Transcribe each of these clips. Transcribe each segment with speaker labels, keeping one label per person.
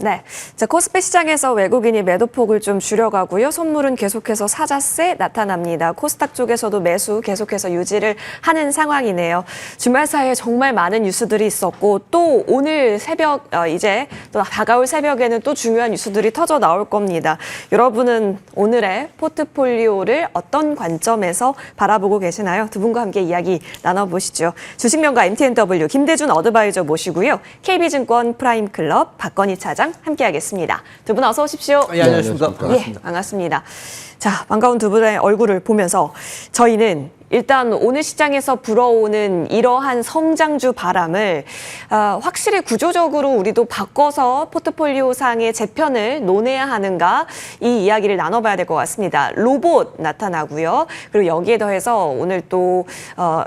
Speaker 1: 네, 자, 코스피 시장에서 외국인이 매도폭을 좀 줄여가고요. 선물은 계속해서 사자세 나타납니다. 코스닥 쪽에서도 매수 계속해서 유지를 하는 상황이네요. 주말 사이에 정말 많은 뉴스들이 있었고 또 오늘 새벽 이제 또 다가올 새벽에는 또 중요한 뉴스들이 터져 나올 겁니다. 여러분은 오늘의 포트폴리오를 어떤 관점에서 바라보고 계시나요? 두 분과 함께 이야기 나눠보시죠. 주식명가 MTNW 김대준 어드바이저 모시고요. KB증권 프라임클럽 박건희 차장 함께하겠습니다. 두 분 어서 오십시오.
Speaker 2: 예, 안녕하십니까. 반갑습니다.
Speaker 1: 예, 반갑습니다. 자, 반가운 두 분의 얼굴을 보면서 저희는 일단 오늘 시장에서 불어오는 이러한 성장주 바람을 확실히 구조적으로 우리도 바꿔서 포트폴리오상의 재편을 논해야 하는가 이 이야기를 나눠봐야 될 것 같습니다. 로봇 나타나고요. 그리고 여기에 더해서 오늘 또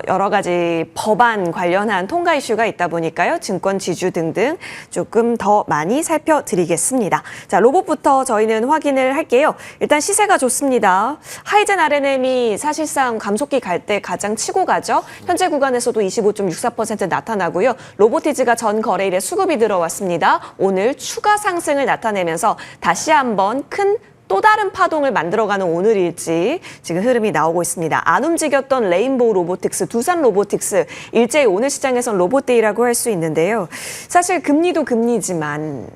Speaker 1: 여러 가지 법안 관련한 통과 이슈가 있다 보니까요. 증권 지주 등등 조금 더 많이 살펴드리겠습니다. 자, 로봇부터 저희는 확인을 할게요. 일단 시세가 좋습니다. 하이젠 RNM이 사실상 감속기 갈 때 가장 치고 가죠. 현재 구간에서도 25.64% 나타나고요. 로보티즈가 전 거래일에 수급이 들어왔습니다. 오늘 추가 상승을 나타내면서 다시 한번 큰 또 다른 파동을 만들어가는 오늘일지 지금 흐름이 나오고 있습니다. 안 움직였던 레인보우 로보틱스, 두산 로보틱스, 일제히 오늘 시장에선 로봇데이라고 할 수 있는데요. 사실 금리도 금리지만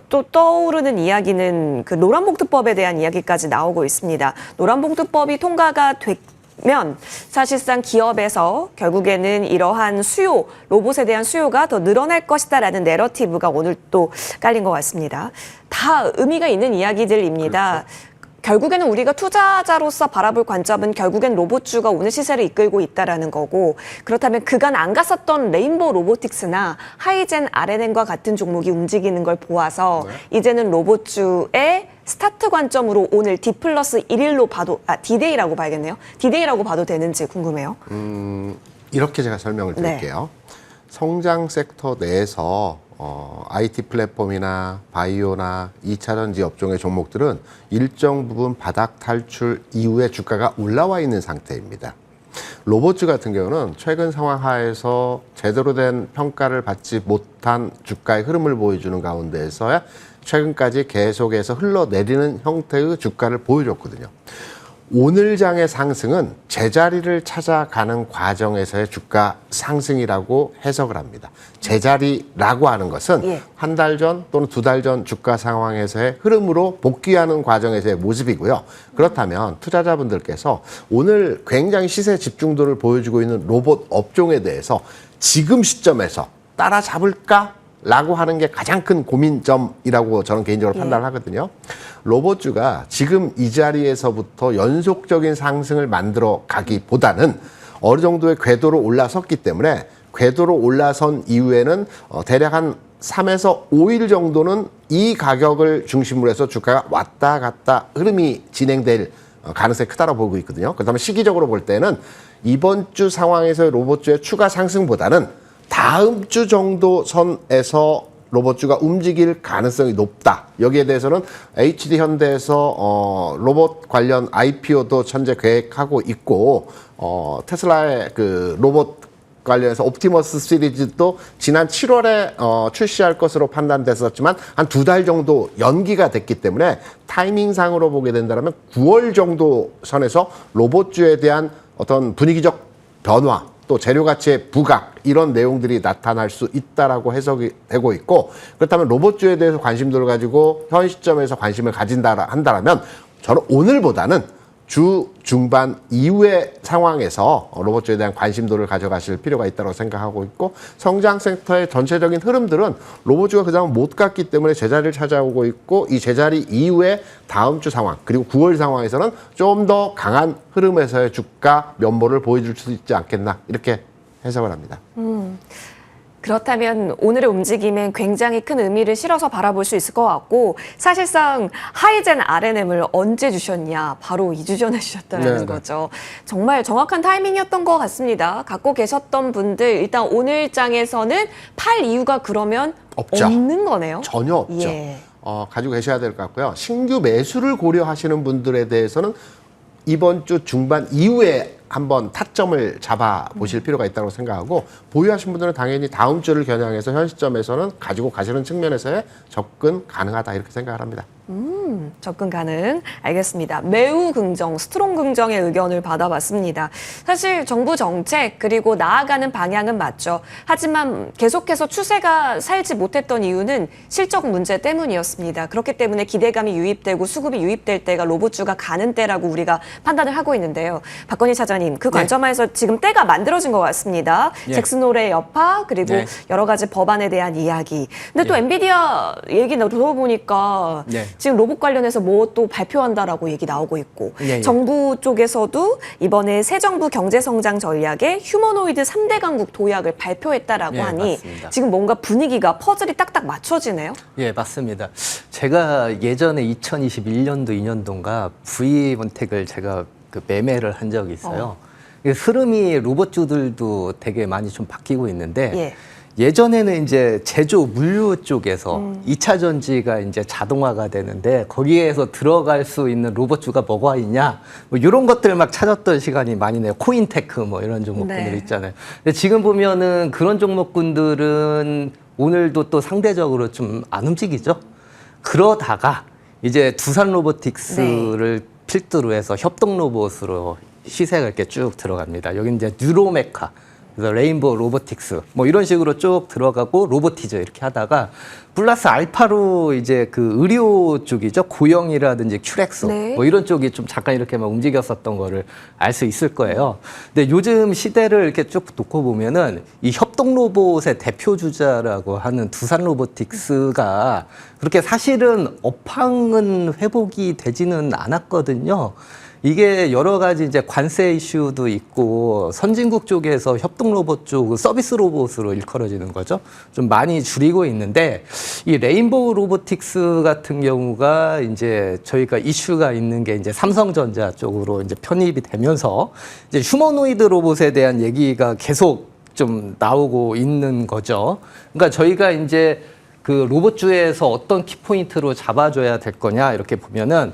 Speaker 1: 또 떠오르는 이야기는 그 노란봉투법에 대한 이야기까지 나오고 있습니다. 노란봉투법이 통과가 면 사실상 기업에서 결국에는 이러한 수요, 로봇에 대한 수요가 더 늘어날 것이다라는 내러티브가 오늘 또 깔린 것 같습니다. 다 의미가 있는 이야기들입니다. 그렇죠. 결국에는 우리가 투자자로서 바라볼 관점은 결국엔 로봇주가 오늘 시세를 이끌고 있다라는 거고 그렇다면 그간 안 갔었던 레인보우 로보틱스나 하이젠 RNM과 같은 종목이 움직이는 걸 보아서 이제는 로봇주의 스타트 관점으로 오늘 D+1일로 봐도 D-Day라고 봐야겠네요. D-Day라고 봐도 되는지 궁금해요.
Speaker 2: 이렇게 제가 설명을 드릴게요. 성장 섹터 내에서 IT 플랫폼이나 바이오나 2차전지 업종의 종목들은 일정 부분 바닥 탈출 이후에 주가가 올라와 있는 상태입니다. 로봇주 같은 경우는 최근 상황 하에서 제대로 된 평가를 받지 못한 주가의 흐름을 보여주는 가운데에서야 최근까지 계속해서 흘러내리는 형태의 주가를 보여줬거든요. 오늘 장의 상승은 제자리를 찾아가는 과정에서의 주가 상승이라고 해석을 합니다. 제자리라고 하는 것은 한 달 전 또는 두 달 전 주가 상황에서의 흐름으로 복귀하는 과정에서의 모습이고요. 그렇다면 투자자분들께서 오늘 굉장히 시세 집중도를 보여주고 있는 로봇 업종에 대해서 지금 시점에서 따라잡을까? 라고 하는 게 가장 큰 고민점이라고 저는 개인적으로 판단을 하거든요. 로봇주가 지금 이 자리에서부터 연속적인 상승을 만들어 가기보다는 어느 정도의 궤도로 올라섰기 때문에 궤도로 올라선 이후에는 대략 한 3에서 5일 정도는 이 가격을 중심으로 해서 주가가 왔다 갔다 흐름이 진행될 가능성이 크다고 보고 있거든요. 그렇다면 시기적으로 볼 때는 이번 주 상황에서의 로봇주의 추가 상승보다는 다음 주 정도 선에서 로봇주가 움직일 가능성이 높다. 여기에 대해서는 HD 현대에서 로봇 관련 IPO도 현재 계획하고 있고 테슬라의 그 로봇 관련해서 옵티머스 시리즈도 지난 7월에 출시할 것으로 판단됐었지만 한 두 달 정도 연기가 됐기 때문에 타이밍상으로 보게 된다면 9월 정도 선에서 로봇주에 대한 어떤 분위기적 변화 또 재료 가치의 부각 이런 내용들이 나타날 수 있다라고 해석이 되고 있고 그렇다면 로봇주에 대해서 관심도를 가지고 현 시점에서 관심을 가진다 한다면 저는 오늘보다는 주 중반 이후의 상황에서 로봇주에 대한 관심도를 가져가실 필요가 있다고 생각하고 있고 성장 섹터의 전체적인 흐름들은 로봇주가 그다음 못 갔기 때문에 제자리를 찾아오고 있고 이 제자리 이후에 다음 주 상황 그리고 9월 상황에서는 좀 더 강한 흐름에서의 주가 면모를 보여줄 수 있지 않겠나 이렇게 해석을 합니다.
Speaker 1: 그렇다면 오늘의 움직임엔 굉장히 큰 의미를 실어서 바라볼 수 있을 것 같고 사실상 하이젠 RNM을 언제 주셨냐 바로 2주 전에 주셨다는 거죠. 정말 정확한 타이밍이었던 것 같습니다. 갖고 계셨던 분들 일단 오늘 장에서는 팔 이유가 그러면
Speaker 2: 없죠.
Speaker 1: 없는 거네요.
Speaker 2: 전혀 없죠. 가지고 계셔야 될 것 같고요. 신규 매수를 고려하시는 분들에 대해서는 이번 주 중반 이후에 한번 타점을 잡아 보실 필요가 있다고 생각하고 보유하신 분들은 당연히 다음 주를 겨냥해서 현 시점에서는 가지고 가시는 측면에서의 접근 가능하다 이렇게 생각을 합니다.
Speaker 1: 접근 가능. 알겠습니다. 매우 긍정, 스트롱 긍정의 의견을 받아봤습니다. 사실 정부 정책 그리고 나아가는 방향은 맞죠. 하지만 계속해서 추세가 살지 못했던 이유는 실적 문제 때문이었습니다. 그렇기 때문에 기대감이 유입되고 수급이 유입될 때가 로봇주가 가는 때라고 우리가 판단을 하고 있는데요. 박건희 차장님, 그 관점에서 지금 때가 만들어진 것 같습니다. 잭슨홀의 여파 그리고 여러 가지 법안에 대한 이야기. 근데 또 엔비디아 얘기 들어보니까 지금 로봇 관련해서 뭐 또 발표한다라고 얘기 나오고 있고 정부 쪽에서도 이번에 새 정부 경제성장 전략에 휴머노이드 3대 강국 도약을 발표했다라고 하니
Speaker 3: 맞습니다.
Speaker 1: 지금 뭔가 분위기가 퍼즐이 딱딱 맞춰지네요.
Speaker 3: 예, 맞습니다. 제가 예전에 2021년도, 2년도인가 V몬텍을 제가 그 매매를 한 적이 있어요. 흐름이 로봇주들도 되게 많이 좀 바뀌고 있는데 예전에는 이제 제조 물류 쪽에서 2차 전지가 이제 자동화가 되는데 거기에서 들어갈 수 있는 로봇주가 뭐가 있냐 뭐 이런 것들 막 찾았던 시간이 많이 나요. 코인테크 뭐 이런 종목군들 있잖아요. 근데 지금 보면은 그런 종목군들은 오늘도 또 상대적으로 좀 안 움직이죠. 그러다가 이제 두산 로보틱스를 필두로 해서 협동 로봇으로 시세가 이렇게 쭉 들어갑니다. 여기 이제 뉴로메카, 그래서 레인보우 로보틱스 뭐 이런 식으로 쭉 들어가고 로보티저 이렇게 하다가 플러스 알파로 이제 그 의료 쪽이죠. 고영이라든지 큐렉소 뭐 이런 쪽이 좀 잠깐 이렇게 막 움직였었던 거를 알 수 있을 거예요. 근데 요즘 시대를 이렇게 쭉 놓고 보면은 이 협동 로봇의 대표 주자라고 하는 두산 로보틱스가 그렇게 사실은 업황은 회복이 되지는 않았거든요. 이게 여러 가지 이제 관세 이슈도 있고 선진국 쪽에서 협동 로봇 쪽 서비스 로봇으로 일컬어지는 거죠. 좀 많이 줄이고 있는데 이 레인보우 로보틱스 같은 경우가 이제 저희가 이슈가 있는 게 이제 삼성전자 쪽으로 이제 편입이 되면서 이제 휴머노이드 로봇에 대한 얘기가 계속 좀 나오고 있는 거죠. 그러니까 저희가 이제 그 로봇주에서 어떤 키포인트로 잡아줘야 될 거냐 이렇게 보면은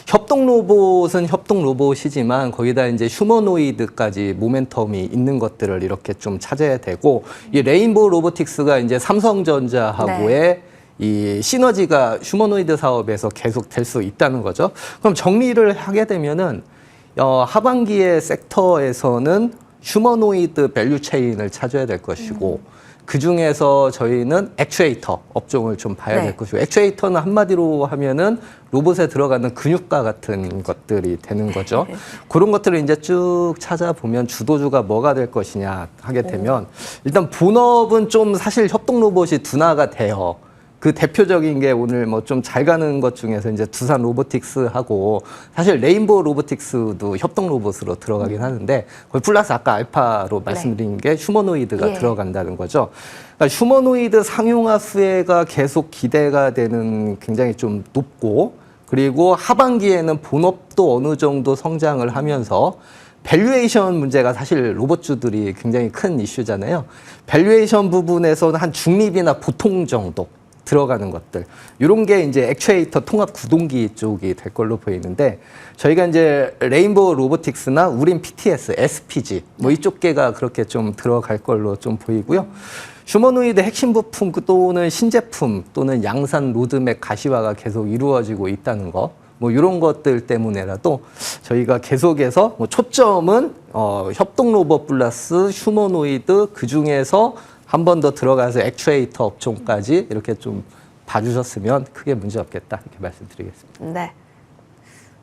Speaker 3: 협동 로봇은 협동 로봇이지만 거기다 이제 휴머노이드까지 모멘텀이 있는 것들을 이렇게 좀 찾아야 되고 이 레인보우 로보틱스가 이제 삼성전자하고의 이 시너지가 휴머노이드 사업에서 계속 될 수 있다는 거죠. 그럼 정리를 하게 되면은 하반기의 섹터에서는 휴머노이드 밸류 체인을 찾아야 될 것이고 그 중에서 저희는 액추에이터 업종을 좀 봐야 될 것이고 액추에이터는 한마디로 하면은 로봇에 들어가는 근육과 같은 것들이 되는 거죠. 그런 것들을 이제 쭉 찾아보면 주도주가 뭐가 될 것이냐 하게 되면 일단 본업은 좀 사실 협동 로봇이 둔화가 돼요. 그 대표적인 게 오늘 뭐 좀 잘 가는 것 중에서 이제 두산 로보틱스하고 사실 레인보우 로보틱스도 협동 로봇으로 들어가긴 하는데 거기 플러스 아까 알파로 말씀드린 게 휴머노이드가 들어간다는 거죠. 그러니까 휴머노이드 상용화 수혜가 계속 기대가 되는 굉장히 좀 높고 그리고 하반기에는 본업도 어느 정도 성장을 하면서 밸류에이션 문제가 사실 로봇주들이 굉장히 큰 이슈잖아요. 밸류에이션 부분에서는 한 중립이나 보통 정도 들어가는 것들 이런 게 이제 액추에이터 통합 구동기 쪽이 될 걸로 보이는데 저희가 이제 레인보우 로보틱스나 우린 PTS, SPG 뭐 이쪽 계가 그렇게 좀 들어갈 걸로 좀 보이고요. 휴머노이드 핵심 부품 또는 신제품 또는 양산 로드맵 가시화가 계속 이루어지고 있다는 거. 뭐 이런 것들 때문에라도 저희가 계속해서 뭐 초점은 협동 로봇 플러스 휴머노이드 그 중에서 한 번 더 들어가서 액추에이터 업종까지 이렇게 좀 봐주셨으면 크게 문제 없겠다 이렇게 말씀드리겠습니다.
Speaker 1: 네,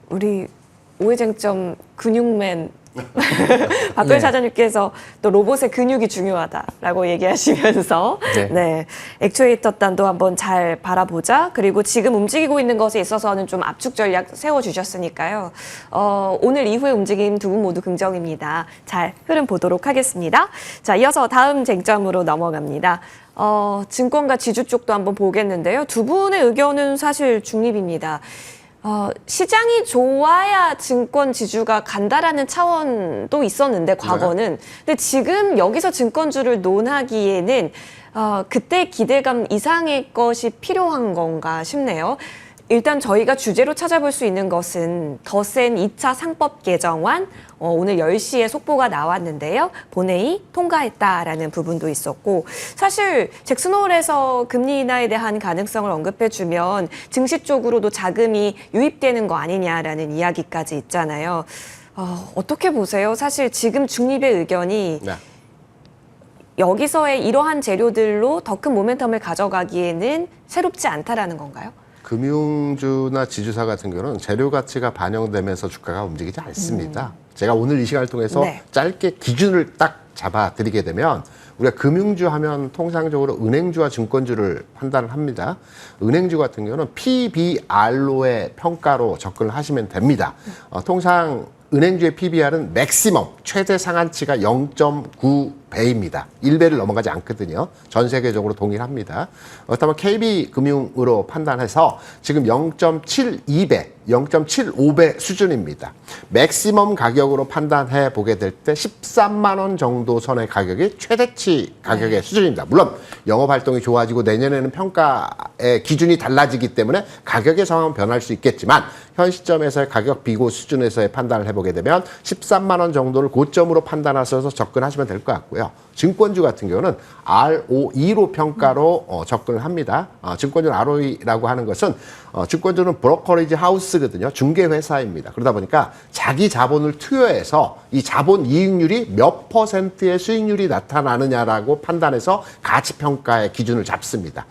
Speaker 1: 우리 오해쟁점 근육맨 박근혜 차장님께서 또 로봇의 근육이 중요하다라고 얘기하시면서 액추에이터 단도 한번 잘 바라보자. 그리고 지금 움직이고 있는 것에 있어서는 좀 압축 전략 세워주셨으니까요. 오늘 이후의 움직임 두 분 모두 긍정입니다. 잘 흐름 보도록 하겠습니다. 자, 이어서 다음 쟁점으로 넘어갑니다. 증권가 지주 쪽도 한번 보겠는데요. 두 분의 의견은 사실 중립입니다. 시장이 좋아야 증권 지주가 간다라는 차원도 있었는데 과거는. 근데 지금 여기서 증권주를 논하기에는 그때 기대감 이상의 것이 필요한 건가 싶네요. 일단 저희가 주제로 찾아볼 수 있는 것은 더 센 2차 상법 개정안 오늘 10시에 속보가 나왔는데요. 본회의 통과했다라는 부분도 있었고 사실 잭슨홀에서 금리 인하에 대한 가능성을 언급해주면 증시 쪽으로도 자금이 유입되는 거 아니냐라는 이야기까지 있잖아요. 어떻게 보세요? 사실 지금 중립의 의견이
Speaker 2: 네.
Speaker 1: 여기서의 이러한 재료들로 더 큰 모멘텀을 가져가기에는 새롭지 않다라는 건가요?
Speaker 2: 금융주나 지주사 같은 경우는 재료 가치가 반영되면서 주가가 움직이지 않습니다. 제가 오늘 이 시간을 통해서
Speaker 1: 네.
Speaker 2: 짧게 기준을 딱 잡아드리게 되면 우리가 금융주 하면 통상적으로 은행주와 증권주를 판단을 합니다. 은행주 같은 경우는 PBR로의 평가로 접근을 하시면 됩니다. 통상 은행주의 PBR은 맥시멈, 최대 상한치가 0.9배입니다. 1배를 넘어가지 않거든요. 전 세계적으로 동일합니다. 그렇다면 KB금융으로 판단해서 지금 0.72배, 0.75배 수준입니다. 맥시멈 가격으로 판단해 보게 될 때 13만 원 정도 선의 가격이 최대치 가격의 수준입니다. 물론 영업활동이 좋아지고 내년에는 평가의 기준이 달라지기 때문에 가격의 상황은 변할 수 있겠지만 현 시점에서의 가격 비교 수준에서의 판단을 해보게 되면 13만 원 정도를 고점으로 판단하셔서 접근하시면 될 것 같고요. 증권주 같은 경우는 ROE로 평가로 접근을 합니다. 증권주 ROE라고 하는 것은 증권주는 브로커리지 하우스거든요. 중개회사입니다. 그러다 보니까 자기 자본을 투여해서 이 자본 이익률이 몇 %의 수익률이 나타나느냐라고 판단해서 가치평가의 기준을 잡습니다.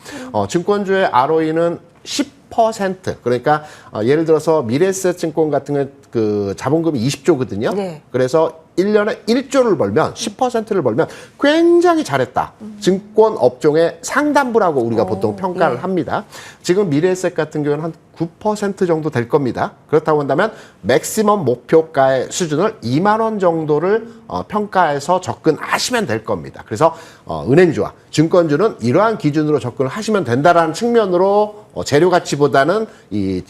Speaker 2: 증권주의 ROE는 10%. 그러니까 예를 들어서 미래에셋증권 같은 경우 그 자본금이 20조거든요.
Speaker 1: 네.
Speaker 2: 그래서 1년에 1조를 벌면 10%를 벌면 굉장히 잘했다. 증권 업종의 상단부라고 우리가 보통 평가를 합니다. 지금 미래에셋 같은 경우는 한 9% 정도 될 겁니다. 그렇다고 한다면 맥시멈 목표가의 수준을 2만 원 정도를 평가해서 접근하시면 될 겁니다. 그래서 은행주와 증권주는 이러한 기준으로 접근을 하시면 된다라는 측면으로 재료 가치보다는 이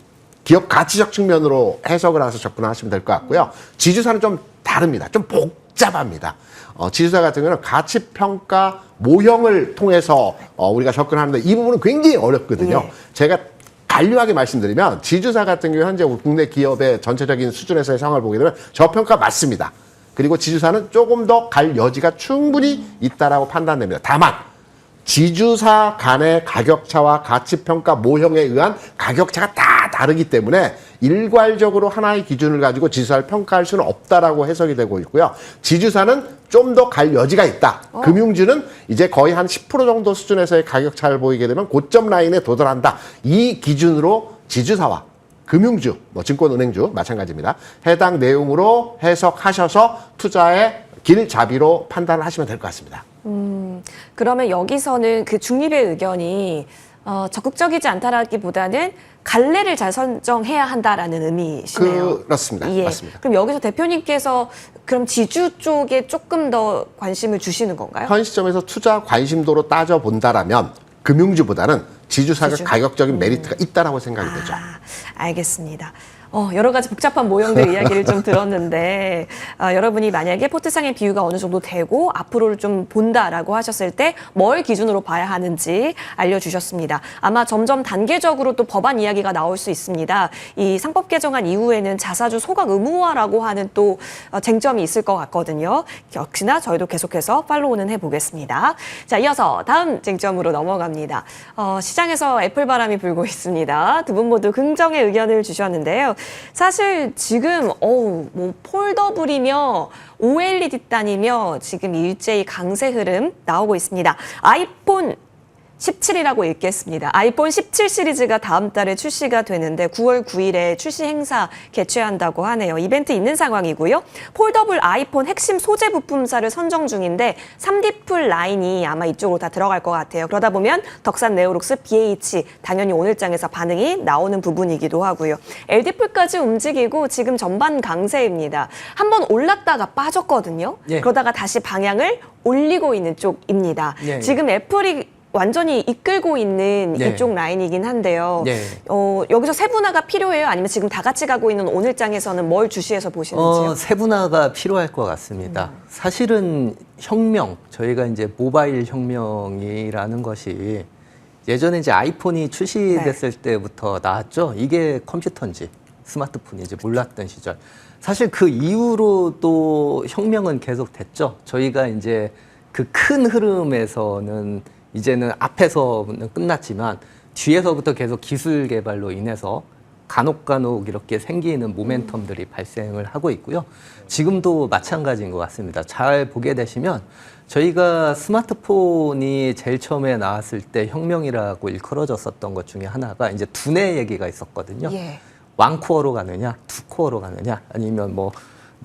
Speaker 2: 기업 가치적 측면으로 해석을 해서 접근하시면 될 것 같고요. 지주사는 좀 다릅니다. 좀 복잡합니다. 지주사 같은 경우는 가치평가 모형을 통해서 우리가 접근하는데 이 부분은 굉장히 어렵거든요.
Speaker 1: 네.
Speaker 2: 제가 간략하게 말씀드리면 지주사 같은 경우 현재 국내 기업의 전체적인 수준에서의 상황을 보게 되면 저평가 맞습니다. 그리고 지주사는 조금 더 갈 여지가 충분히 있다라고 판단됩니다. 다만 지주사 간의 가격차와 가치평가 모형에 의한 가격차가 다 다르기 때문에 일괄적으로 하나의 기준을 가지고 지주사를 평가할 수는 없다라고 해석이 되고 있고요. 지주사는 좀 더 갈 여지가 있다. 금융주는 이제 거의 한 10% 정도 수준에서의 가격차를 보이게 되면 고점 라인에 도달한다. 이 기준으로 지주사와 금융주, 증권은행주 마찬가지입니다. 해당 내용으로 해석하셔서 투자의 길잡이로 판단을 하시면 될 것 같습니다.
Speaker 1: 그러면 여기서는 그 중립의 의견이 적극적이지 않다라기보다는 갈래를 잘 선정해야 한다라는 의미시네요.
Speaker 2: 그렇습니다.
Speaker 1: 예.
Speaker 2: 맞습니다.
Speaker 1: 그럼 여기서 대표님께서 그럼 지주 쪽에 조금 더 관심을 주시는 건가요?
Speaker 2: 현 시점에서 투자 관심도로 따져본다라면 금융주보다는 지주사가
Speaker 1: 지주.
Speaker 2: 가격적인 메리트가 있다라고 생각이 되죠.
Speaker 1: 알겠습니다. 여러 가지 복잡한 모형들 이야기를 좀 들었는데 여러분이 만약에 포트상의 비유가 어느 정도 되고 앞으로를 좀 본다라고 하셨을 때 뭘 기준으로 봐야 하는지 알려주셨습니다. 아마 점점 단계적으로 또 법안 이야기가 나올 수 있습니다. 이 상법 개정안 이후에는 자사주 소각 의무화라고 하는 또 쟁점이 있을 것 같거든요. 역시나 저희도 계속해서 팔로우는 해보겠습니다. 자, 이어서 다음 쟁점으로 넘어갑니다. 시장에서 애플 바람이 불고 있습니다. 두 분 모두 긍정의 의견을 주셨는데요. 사실 지금 폴더블이며 OLED 단이며 지금 일제히 강세 흐름 나오고 있습니다. 아이폰 17이라고 읽겠습니다. 아이폰 17 시리즈가 다음 달에 출시가 되는데 9월 9일에 출시 행사 개최한다고 하네요. 이벤트 있는 상황이고요. 폴더블 아이폰 핵심 소재 부품사를 선정 중인데 3D 풀 라인이 아마 이쪽으로 다 들어갈 것 같아요. 그러다 보면 덕산 네오룩스 BH 당연히 오늘장에서 반응이 나오는 부분이기도 하고요. LD풀까지 움직이고 지금 전반 강세입니다. 한번 올랐다가 빠졌거든요.
Speaker 3: 예.
Speaker 1: 그러다가 다시 방향을 올리고 있는 쪽입니다.
Speaker 3: 예.
Speaker 1: 지금 애플이 완전히 이끌고 있는
Speaker 3: 네.
Speaker 1: 이쪽 라인이긴 한데요.
Speaker 3: 네.
Speaker 1: 여기서 세분화가 필요해요? 아니면 지금 다 같이 가고 있는 오늘장에서는 뭘 주시해서 보시는지요?
Speaker 3: 세분화가 필요할 것 같습니다. 사실은 혁명, 저희가 이제 모바일 혁명이라는 것이 예전에 이제 아이폰이 출시됐을 때부터 나왔죠. 이게 컴퓨터인지 스마트폰인지 몰랐던 시절. 사실 그 이후로 또 혁명은 계속 됐죠. 저희가 이제 그 큰 흐름에서는 이제는 앞에서는 끝났지만 뒤에서부터 계속 기술 개발로 인해서 간혹 이렇게 생기는 모멘텀들이 발생을 하고 있고요. 지금도 마찬가지인 것 같습니다. 잘 보게 되시면 저희가 스마트폰이 제일 처음에 나왔을 때 혁명이라고 일컬어졌었던 것 중에 하나가 이제 두뇌 얘기가 있었거든요.
Speaker 1: 예.
Speaker 3: 원코어로 가느냐, 투코어로 가느냐, 아니면 뭐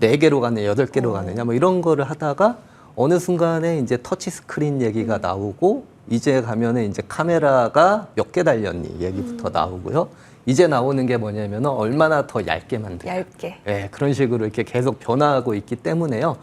Speaker 3: 4개로 가느냐, 8개로 가느냐, 뭐 이런 거를 하다가 어느 순간에 이제 터치 스크린 얘기가 나오고 이제 가면은 이제 카메라가 몇 개 달렸니 얘기부터 나오고요. 이제 나오는 게 뭐냐면 얼마나 더 얇게 만드냐.
Speaker 1: 얇게.
Speaker 3: 예, 그런 식으로 이렇게 계속 변화하고 있기 때문에요.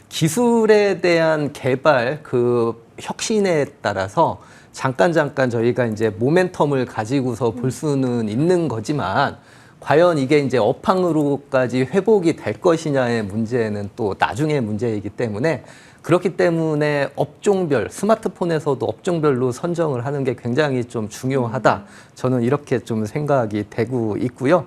Speaker 3: 기술에 대한 개발, 그 혁신에 따라서 잠깐 저희가 이제 모멘텀을 가지고서 볼 수는 있는 거지만 과연 이게 이제 업황으로까지 회복이 될 것이냐의 문제는 또 나중의 문제이기 때문에 그렇기 때문에 업종별, 스마트폰에서도 업종별로 선정을 하는 게 굉장히 좀 중요하다. 저는 이렇게 좀 생각이 되고 있고요.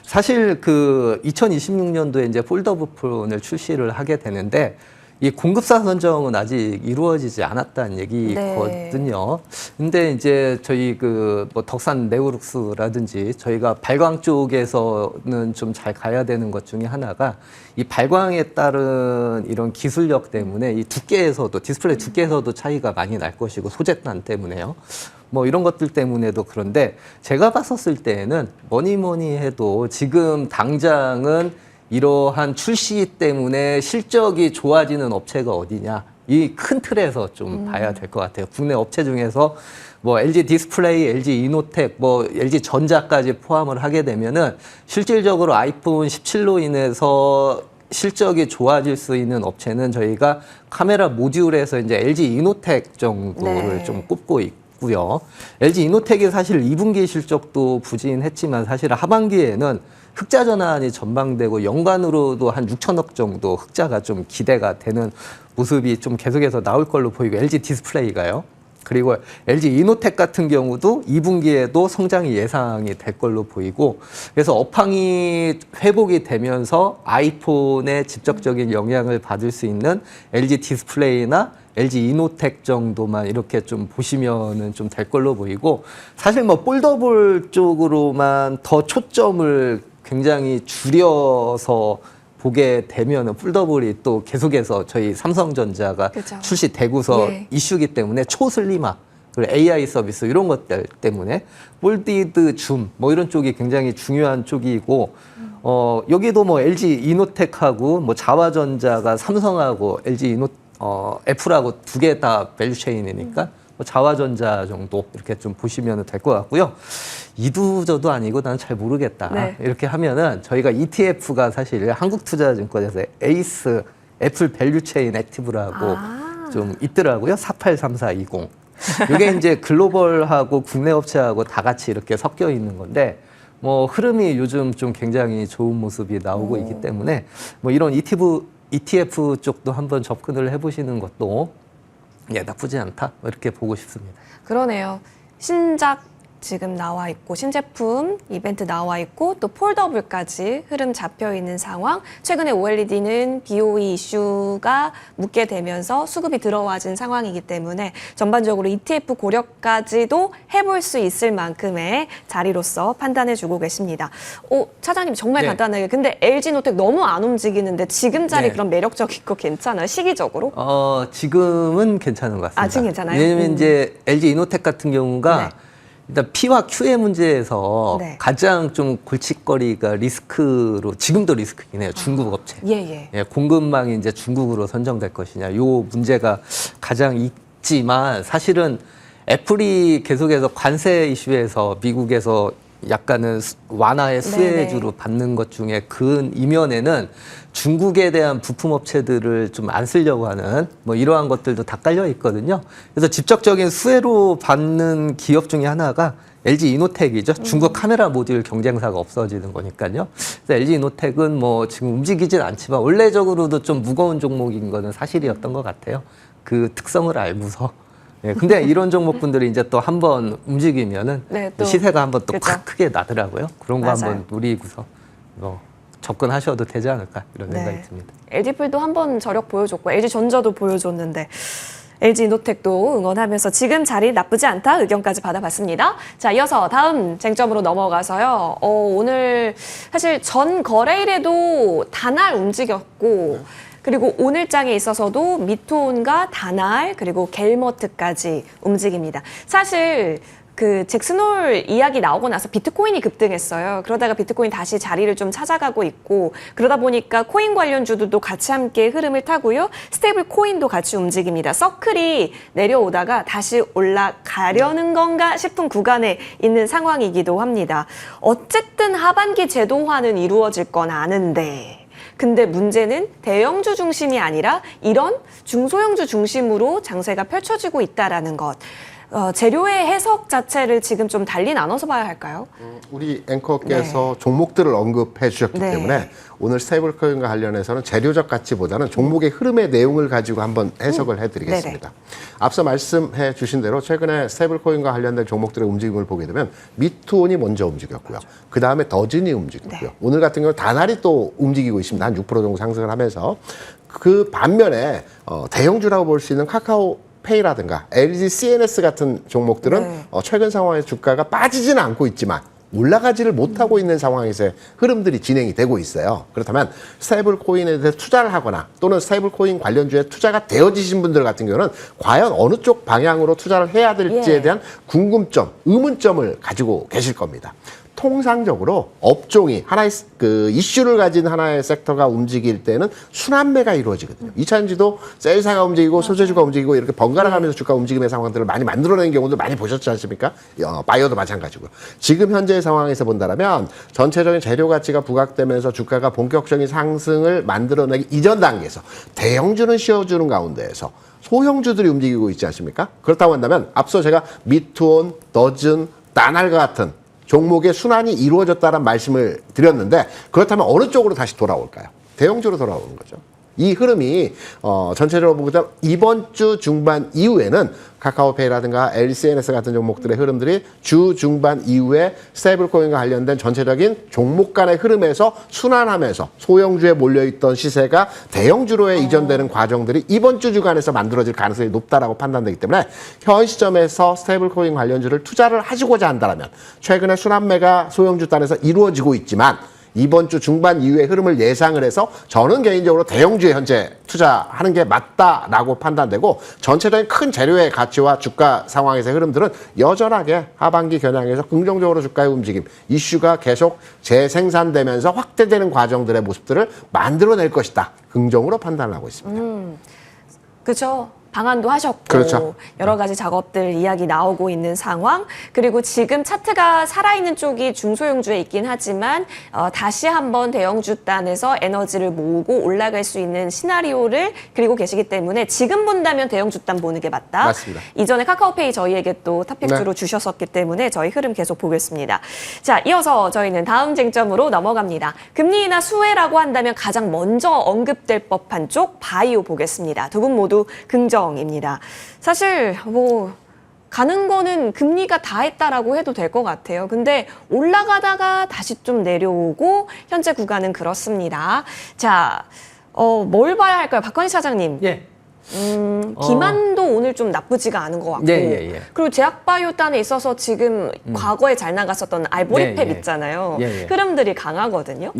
Speaker 3: 사실 그 2026년도에 이제 폴더블 폰을 출시를 하게 되는데 이 공급사 선정은 아직 이루어지지 않았다는 얘기거든요. 근데 이제 저희 그 뭐 덕산 네오룩스라든지 저희가 발광 쪽에서는 좀 잘 가야 되는 것 중에 하나가 이 발광에 따른 이런 기술력 때문에 이 두께에서도 디스플레이 두께에서도 차이가 많이 날 것이고 소재단 때문에요. 뭐 이런 것들 때문에도 그런데 제가 봤었을 때에는 뭐니 해도 지금 당장은 이러한 출시 때문에 실적이 좋아지는 업체가 어디냐. 이 큰 틀에서 좀 봐야 될 것 같아요. 국내 업체 중에서 뭐 LG 디스플레이, LG 이노텍, 뭐 LG 전자까지 포함을 하게 되면은 실질적으로 아이폰 17로 인해서 실적이 좋아질 수 있는 업체는 저희가 카메라 모듈에서 이제 LG 이노텍 정도를
Speaker 1: 네.
Speaker 3: 좀 꼽고 있고요. LG 이노텍이 사실 2분기 실적도 부진했지만 사실 하반기에는 흑자 전환이 전망되고 연간으로도 한 6천억 정도 흑자가 좀 기대가 되는 모습이 좀 계속해서 나올 걸로 보이고 LG 디스플레이가요. 그리고 LG 이노텍 같은 경우도 2분기에도 성장이 예상이 될 걸로 보이고 그래서 업황이 회복이 되면서 아이폰에 직접적인 영향을 받을 수 있는 LG 디스플레이나 LG 이노텍 정도만 이렇게 좀 보시면은 좀 될 걸로 보이고 사실 뭐 폴더블 쪽으로만 더 초점을 굉장히 줄여서 보게 되면은 폴더블이 또 계속해서 저희 삼성전자가
Speaker 1: 그죠.
Speaker 3: 출시되고서
Speaker 1: 예.
Speaker 3: 이슈기 때문에 초슬림화 그리고 AI 서비스 이런 것들 때문에 폴디드 줌 뭐 이런 쪽이 굉장히 중요한 쪽이고 여기도 뭐 LG 이노텍하고 뭐 자와전자가 삼성하고 LG 애플하고 두 개 다 밸류체인이니까 뭐 자와전자 정도 이렇게 좀 보시면 될 것 같고요. 이두저도 아니고 나는 잘 모르겠다.
Speaker 1: 네.
Speaker 3: 이렇게 하면은 저희가 ETF가 사실 한국투자증권에서 에이스 애플 밸류체인 액티브라고 좀 있더라고요. 483420. 이게 이제 글로벌하고 국내 업체하고 다 같이 이렇게 섞여 있는 건데 뭐 흐름이 요즘 좀 굉장히 좋은 모습이 나오고 있기 때문에 뭐 이런 ETF 쪽도 한번 접근을 해보시는 것도 나쁘지 않다 이렇게 보고 싶습니다.
Speaker 1: 그러네요. 신작 지금 나와 있고 신제품 이벤트 나와 있고 또 폴더블까지 흐름 잡혀 있는 상황. 최근에 OLED는 BOE 이슈가 묻게 되면서 수급이 들어와진 상황이기 때문에 전반적으로 ETF 고려까지도 해볼 수 있을 만큼의 자리로서 판단해주고 계십니다. 차장님 정말
Speaker 3: 네.
Speaker 1: 간단하게 근데 LG노텍 너무 안 움직이는데 지금 자리
Speaker 3: 네.
Speaker 1: 그럼 매력적인 거 괜찮아요? 시기적으로?
Speaker 3: 지금은 괜찮은 것 같습니다.
Speaker 1: 지금 괜찮아요?
Speaker 3: 왜냐면 이제 LG 이노텍 같은 경우가
Speaker 1: 네.
Speaker 3: 일단 P와 Q의 문제에서
Speaker 1: 네.
Speaker 3: 가장 좀 골칫거리가 리스크로 지금도 리스크긴 해요. 중국 업체.
Speaker 1: 예.
Speaker 3: 공급망이 이제 중국으로 선정될 것이냐. 요 문제가 가장 있지만 사실은 애플이 계속해서 관세 이슈에서 미국에서 약간은 완화의 수혜주로 받는 것 중에 그 이면에는 중국에 대한 부품 업체들을 좀 안 쓰려고 하는 뭐 이러한 것들도 다 깔려 있거든요. 그래서 직접적인 수혜로 받는 기업 중에 하나가 LG 이노텍이죠. 중국 카메라 모듈 경쟁사가 없어지는 거니까요. 그래서 LG 이노텍은 뭐 지금 움직이진 않지만 원래적으로도 좀 무거운 종목인 거는 사실이었던 것 같아요. 그 특성을 알고서 예, 근데 이런 종목분들이 이제 또 한번 움직이면은
Speaker 1: 네, 또.
Speaker 3: 시세가 한번 또
Speaker 1: 그죠.
Speaker 3: 크게 나더라고요. 그런 거
Speaker 1: 맞아요.
Speaker 3: 한번 누리고서 접근하셔도 되지 않을까 이런
Speaker 1: 네.
Speaker 3: 생각이 듭니다.
Speaker 1: LG풀도 한번 저력 보여줬고 LG전자도 보여줬는데 LG이노텍도 응원하면서 지금 자리 나쁘지 않다 의견까지 받아봤습니다. 자, 이어서 다음 쟁점으로 넘어가서요. 오늘 사실 전 거래일에도 단알 움직였고 그리고 오늘장에 있어서도 미토온과 단알 그리고 겔머트까지 움직입니다. 사실 그 잭슨홀 이야기 나오고 나서 비트코인이 급등했어요. 그러다가 비트코인 다시 자리를 좀 찾아가고 있고 그러다 보니까 코인 관련주들도 같이 함께 흐름을 타고요. 스테이블 코인도 같이 움직입니다. 서클이 내려오다가 다시 올라가려는 건가 싶은 구간에 있는 상황이기도 합니다. 어쨌든 하반기 제도화는 이루어질 건 아는데 근데 문제는 대형주 중심이 아니라 이런 중소형주 중심으로 장세가 펼쳐지고 있다라는 것. 재료의 해석 자체를 지금 좀 달리 나눠서 봐야 할까요?
Speaker 2: 우리 앵커께서 종목들을 언급해 주셨기
Speaker 1: 네.
Speaker 2: 때문에 오늘 스테이블 코인과 관련해서는 재료적 가치보다는 종목의 흐름의 내용을 가지고 한번 해석을 해드리겠습니다. 앞서 말씀해 주신 대로 최근에 스테이블 코인과 관련된 종목들의 움직임을 보게 되면 미투온이 먼저 움직였고요. 그 다음에 더진이 움직였고요.
Speaker 1: 네.
Speaker 2: 오늘 같은 경우는 다날이 또 움직이고 있습니다. 한 6% 정도 상승을 하면서 그 반면에 대형주라고 볼 수 있는 카카오 페이라든가 LG CNS 같은 종목들은
Speaker 1: 네.
Speaker 2: 최근 상황에서 주가가 빠지지는 않고 있지만 올라가지를 못하고 있는 상황에서 흐름들이 진행이 되고 있어요. 그렇다면 스테이블 코인에 대해서 투자를 하거나 또는 스테이블 코인 관련주에 투자가 되어지신 분들 같은 경우는 과연 어느 쪽 방향으로 투자를 해야 될지에
Speaker 1: 예.
Speaker 2: 대한 궁금점, 의문점을 가지고 계실 겁니다. 통상적으로 업종이 하나의 그 이슈를 가진 하나의 섹터가 움직일 때는 순환매가 이루어지거든요. 2차전지도 셀사가 움직이고 소재주가 움직이고 이렇게 번갈아 가면서 주가 움직임의 상황들을 많이 만들어내는 경우도 많이 보셨지 않습니까? 바이오도 마찬가지고요. 지금 현재의 상황에서 본다면 전체적인 재료 가치가 부각되면서 주가가 본격적인 상승을 만들어내기 이전 단계에서 대형주는 쉬어주는 가운데에서 소형주들이 움직이고 있지 않습니까? 그렇다고 한다면 앞서 제가 미투온, 더즌, 나날과 같은 종목의 순환이 이루어졌다는 말씀을 드렸는데 그렇다면 어느 쪽으로 다시 돌아올까요? 대형주로 돌아오는 거죠. 이 흐름이 전체적으로 보자 이번 주 중반 이후에는 카카오페이라든가 LCNS 같은 종목들의 흐름들이 주 중반 이후에 스테이블코인과 관련된 전체적인 종목 간의 흐름에서 순환하면서 소형주에 몰려있던 시세가 대형주로에 이전되는 과정들이 이번 주 주간에서 만들어질 가능성이 높다라고 판단되기 때문에 현 시점에서 스테이블코인 관련주를 투자를 하시고자 한다면 최근에 순환매가 소형주 단에서 이루어지고 있지만 이번 주 중반 이후의 흐름을 예상을 해서 저는 개인적으로 대형주에 현재 투자하는 게 맞다라고 판단되고 전체적인 큰 재료의 가치와 주가 상황에서의 흐름들은 여전하게 하반기 겨냥해서 긍정적으로 주가의 움직임, 이슈가 계속 재생산되면서 확대되는 과정들의 모습들을 만들어낼 것이다. 긍정으로 판단을 하고 있습니다.
Speaker 1: 그렇죠. 방안도 하셨고
Speaker 2: 그렇죠.
Speaker 1: 여러 가지 작업들 이야기 나오고 있는 상황 그리고 지금 차트가 살아있는 쪽이 중소형주에 있긴 하지만 다시 한번 대형주 단에서 에너지를 모으고 올라갈 수 있는 시나리오를 그리고 계시기 때문에 지금 본다면 대형주 단 보는 게 맞다.
Speaker 2: 맞습니다.
Speaker 1: 이전에 카카오페이 저희에게 또 탑픽주로 주셨었기 때문에 저희 흐름 계속 보겠습니다. 자, 이어서 저희는 다음 쟁점으로 넘어갑니다. 금리 인하 수혜라고 한다면 가장 먼저 언급될 법한 쪽 바이오 보겠습니다. 두 분 모두 긍정입니다. 사실 뭐 가는 거는 금리가 다 했다라고 해도 될 것 같아요. 근데 올라가다가 다시 좀 내려오고 현재 구간은 그렇습니다. 자, 뭘 봐야 할까요? 박건희 차장님.
Speaker 3: 예.
Speaker 1: 기만도 오늘 좀 나쁘지가 않은 것 같고 그리고 제약바이오단에 있어서 지금 과거에 잘 나갔었던 알보리팹 있잖아요. 흐름들이 강하거든요.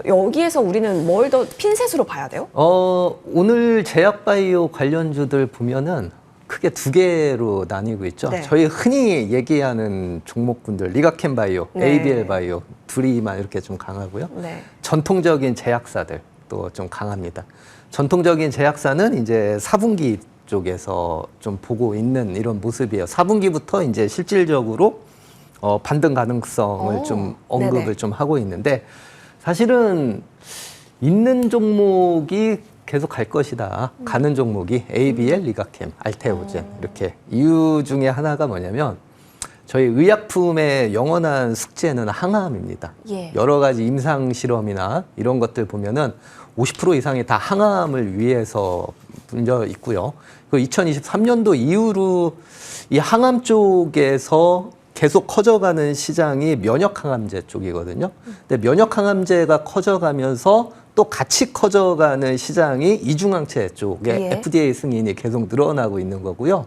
Speaker 1: 여기에서 우리는 뭘 더 핀셋으로 봐야 돼요?
Speaker 3: 오늘 제약바이오 관련주들 보면은 크게 두 개로 나뉘고 있죠.
Speaker 1: 네.
Speaker 3: 저희 흔히 얘기하는 종목군들 리가켄 바이오,
Speaker 1: 네.
Speaker 3: ABL 바이오 둘이만 이렇게 좀 강하고요.
Speaker 1: 네.
Speaker 3: 전통적인 제약사들 또 좀 강합니다. 전통적인 제약사는 이제 4분기 쪽에서 좀 보고 있는 이런 모습이에요. 4분기부터 이제 실질적으로 반등 가능성을 좀 언급을
Speaker 1: 네네.
Speaker 3: 좀 하고 있는데 사실은 있는 종목이 계속 갈 것이다. 가는 종목이 ABL, 리가캠, 알테오젠 이렇게 이유 중에 하나가 뭐냐면 저희 의약품의 영원한 숙제는 항암입니다.
Speaker 1: 예.
Speaker 3: 여러 가지 임상 실험이나 이런 것들 보면은 50% 이상이 다 항암을 위해서 분져 있고요. 그리고 2023년도 이후로 이 항암 쪽에서 계속 커져가는 시장이 면역항암제 쪽이거든요. 근데 면역항암제가 커져가면서 또 같이 커져가는 시장이 이중항체 쪽에
Speaker 1: 예.
Speaker 3: FDA 승인이 계속 늘어나고 있는 거고요.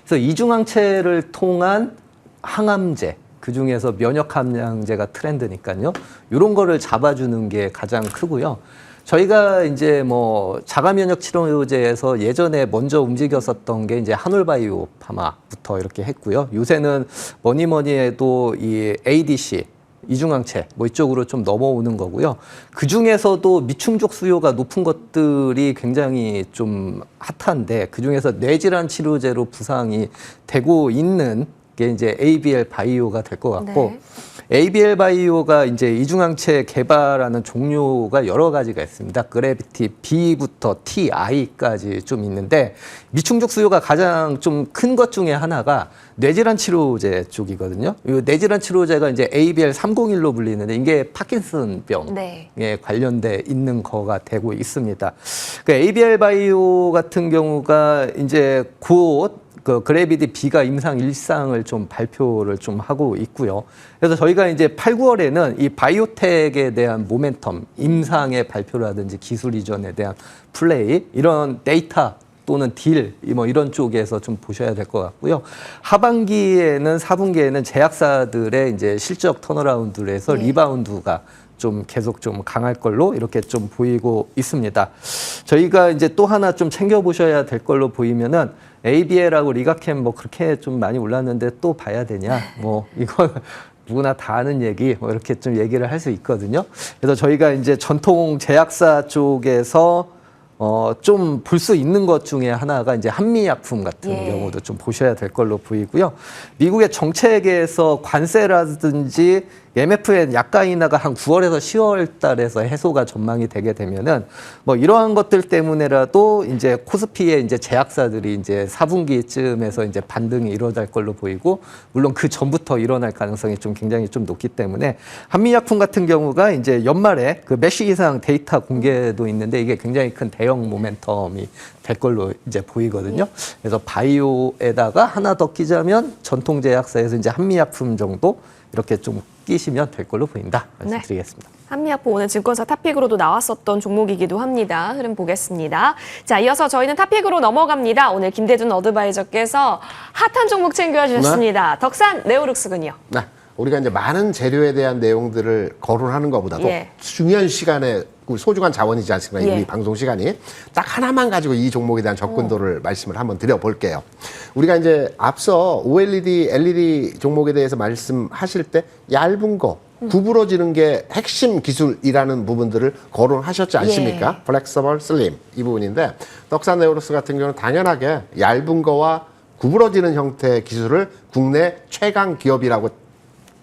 Speaker 3: 그래서 이중항체를 통한 항암제, 그중에서 면역함량제가 트렌드니까요. 이런 거를 잡아주는 게 가장 크고요. 저희가 이제 뭐 자가면역 치료제에서 예전에 먼저 움직였었던 게 이제 한올바이오 파마부터 이렇게 했고요. 요새는 뭐니 해도 이 ADC, 이중항체 뭐 이쪽으로 좀 넘어오는 거고요. 그 중에서도 미충족 수요가 높은 것들이 굉장히 좀 핫한데 그 중에서 뇌질환 치료제로 부상이 되고 있는 게 이제 ABL 바이오가 될 것 같고.
Speaker 1: 네.
Speaker 3: ABL 바이오가 이제 이중항체 개발하는 종류가 여러 가지가 있습니다. 그래비티 B부터 TI까지 좀 있는데 미충족 수요가 가장 좀 큰 것 중에 하나가 뇌질환 치료제 쪽이거든요. 이 뇌질환 치료제가 이제 ABL 301로 불리는데 이게 파킨슨병에
Speaker 1: 네.
Speaker 3: 관련돼 있는 거가 되고 있습니다. 그 ABL 바이오 같은 경우가 이제 곧 그 그래비티 B가 임상 1상을 좀 발표를 좀 하고 있고요. 그래서 저희가 이제 8, 9월에는 이 바이오텍에 대한 모멘텀, 임상의 발표라든지 기술 이전에 대한 플레이, 이런 데이터 또는 딜, 뭐 이런 쪽에서 좀 보셔야 될 것 같고요. 하반기에는 4분기에는 제약사들의 이제 실적 턴어라운드를 해서
Speaker 1: 네.
Speaker 3: 리바운드가 좀 계속 좀 강할 걸로 이렇게 좀 보이고 있습니다. 저희가 이제 또 하나 좀 챙겨보셔야 될 걸로 보이면은 ABL하고 리가캠 뭐 그렇게 좀 많이 올랐는데 또 봐야 되냐? 뭐 이거 누구나 다 아는 얘기 뭐 이렇게 좀 얘기를 할 수 있거든요. 그래서 저희가 이제 전통 제약사 쪽에서 좀 볼 수 있는 것 중에 하나가 이제 한미약품 같은
Speaker 1: 예.
Speaker 3: 경우도 좀 보셔야 될 걸로 보이고요. 미국의 정책에서 관세라든지 MFN 약가 인하가 한 9월에서 10월 달에서 해소가 전망이 되게 되면은 뭐 이러한 것들 때문에라도 이제 코스피의 이제 제약사들이 이제 4분기쯤에서 이제 반등이 일어날 걸로 보이고, 물론 그 전부터 일어날 가능성이 좀 굉장히 좀 높기 때문에 한미약품 같은 경우가 이제 연말에 그 몇 시 이상 데이터 공개도 있는데 이게 굉장히 큰 대형 모멘텀이 될 걸로 이제 보이거든요. 그래서 바이오에다가 하나 더 끼자면 전통 제약사에서 이제 한미약품 정도 이렇게 좀 끼시면 될 걸로 보인다 말씀드리겠습니다.
Speaker 1: 한미약품 오늘 증권사 탑픽으로도 나왔었던 종목이기도 합니다. 흐름 보겠습니다. 자, 이어서 저희는 탑픽으로 넘어갑니다. 오늘 김대준 어드바이저께서 핫한 종목 챙겨주셨습니다. 덕산 네오룩스군요.
Speaker 2: 네. 우리가 이제 많은 재료에 대한 내용들을 거론하는 것보다도
Speaker 1: 예.
Speaker 2: 중요한 시간에 소중한 자원이지 않습니까?
Speaker 1: 예.
Speaker 2: 우리 방송 시간이. 딱 하나만 가지고 이 종목에 대한 접근도를 말씀을 한번 드려볼게요. 우리가 이제 앞서 OLED, LED 종목에 대해서 말씀하실 때 얇은 거, 구부러지는 게 핵심 기술이라는 부분들을 거론하셨지 않습니까?
Speaker 1: 예.
Speaker 2: 플렉서블, 슬림 이 부분인데 덕산 네오룩스 같은 경우는 당연하게 얇은 거와 구부러지는 형태의 기술을 국내 최강 기업이라고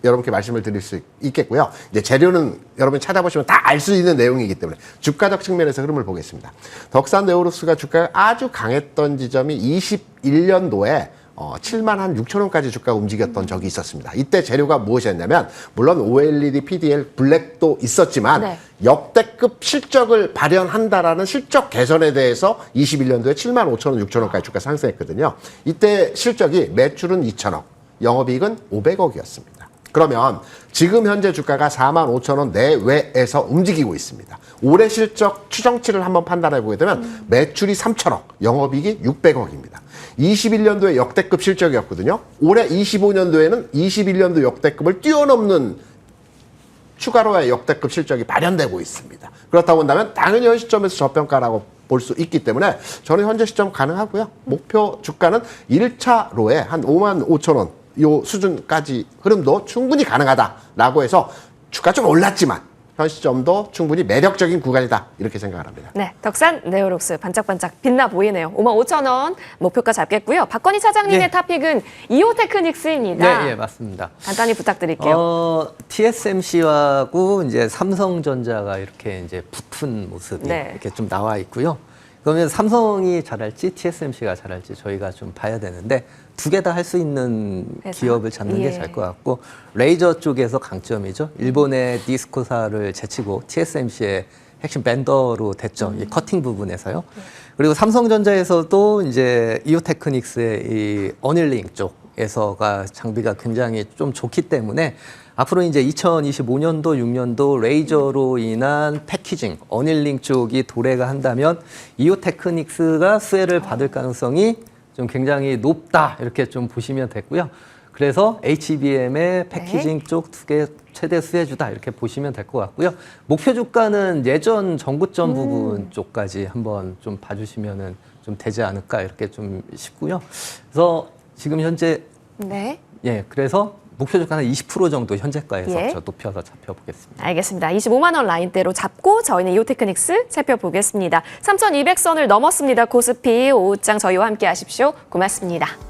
Speaker 2: 여러분께 말씀을 드릴 수 있겠고요. 이제 재료는 여러분이 찾아보시면 다 알 수 있는 내용이기 때문에 주가적 측면에서 흐름을 보겠습니다. 덕산 네오룩스가 주가가 아주 강했던 지점이 21년도에 7만 한 6천 원까지 주가가 움직였던 적이 있었습니다. 이때 재료가 무엇이었냐면 물론 OLED, PDL, 블랙도 있었지만
Speaker 1: 네.
Speaker 2: 역대급 실적을 발현한다라는 실적 개선에 대해서 21년도에 7만 5천 원, 6천 원까지 주가 상승했거든요. 이때 실적이 매출은 2천억, 영업이익은 500억이었습니다. 그러면 지금 현재 주가가 4만 5천 원 내외에서 움직이고 있습니다. 올해 실적 추정치를 한번 판단해 보게 되면 매출이 3천억, 영업이익이 600억입니다. 21년도에 역대급 실적이었거든요. 올해 25년도에는 21년도 역대급을 뛰어넘는 추가로의 역대급 실적이 발현되고 있습니다. 그렇다고 한다면 당연히 현 시점에서 저평가라고 볼 수 있기 때문에 저는 현재 시점 가능하고요. 목표 주가는 1차로에 한 5만 5천 원 요 수준까지 흐름도 충분히 가능하다라고 해서 주가 좀 올랐지만 현 시점도 충분히 매력적인 구간이다 이렇게 생각을 합니다.
Speaker 1: 네, 덕산 네오룩스 반짝반짝 빛나 보이네요. 5만 5천 원 목표가 잡겠고요. 박건희 차장님의
Speaker 3: 네.
Speaker 1: 탑픽은 이오테크닉스입니다.
Speaker 3: 네, 예, 맞습니다.
Speaker 1: 간단히 부탁드릴게요.
Speaker 3: TSMC하고 이제 삼성전자가 이렇게 이제 붙은 모습이
Speaker 1: 네.
Speaker 3: 이렇게 좀 나와 있고요. 그러면 삼성이 잘할지 TSMC가 잘할지 저희가 좀 봐야 되는데 두 개 다 할 수 있는
Speaker 1: 회사?
Speaker 3: 기업을 잡는
Speaker 1: 예.
Speaker 3: 게 잘 것 같고, 레이저 쪽에서 강점이죠. 일본의 디스코사를 제치고 TSMC의 핵심 벤더로 됐죠. 이 커팅 부분에서요. 그리고 삼성전자에서도 이제 이오테크닉스의 이 어닐링 쪽에서가 장비가 굉장히 좀 좋기 때문에 앞으로 이제 2025년도, 6년도 레이저로 인한 패키징, 어닐링 쪽이 도래가 한다면 이오테크닉스가 수혜를 받을 가능성이 좀 굉장히 높다 이렇게 좀 보시면 되고요. 그래서 HBM의 패키징 쪽 두 개 최대 수혜주다 이렇게 보시면 될 것 같고요. 목표 주가는 예전 정고점 부분 쪽까지 한번 좀 봐주시면은 좀 되지 않을까 이렇게 좀 싶고요. 그래서 지금 현재
Speaker 1: 네.
Speaker 3: 예 그래서 목표 주가는 20% 정도 현재가에서
Speaker 1: 예.
Speaker 3: 저 높여서 잡혀보겠습니다.
Speaker 1: 알겠습니다. 25만 원 라인대로 잡고 저희는 이오테크닉스 살펴보겠습니다. 3,200선을 넘었습니다. 코스피 오후장 저희와 함께 하십시오. 고맙습니다.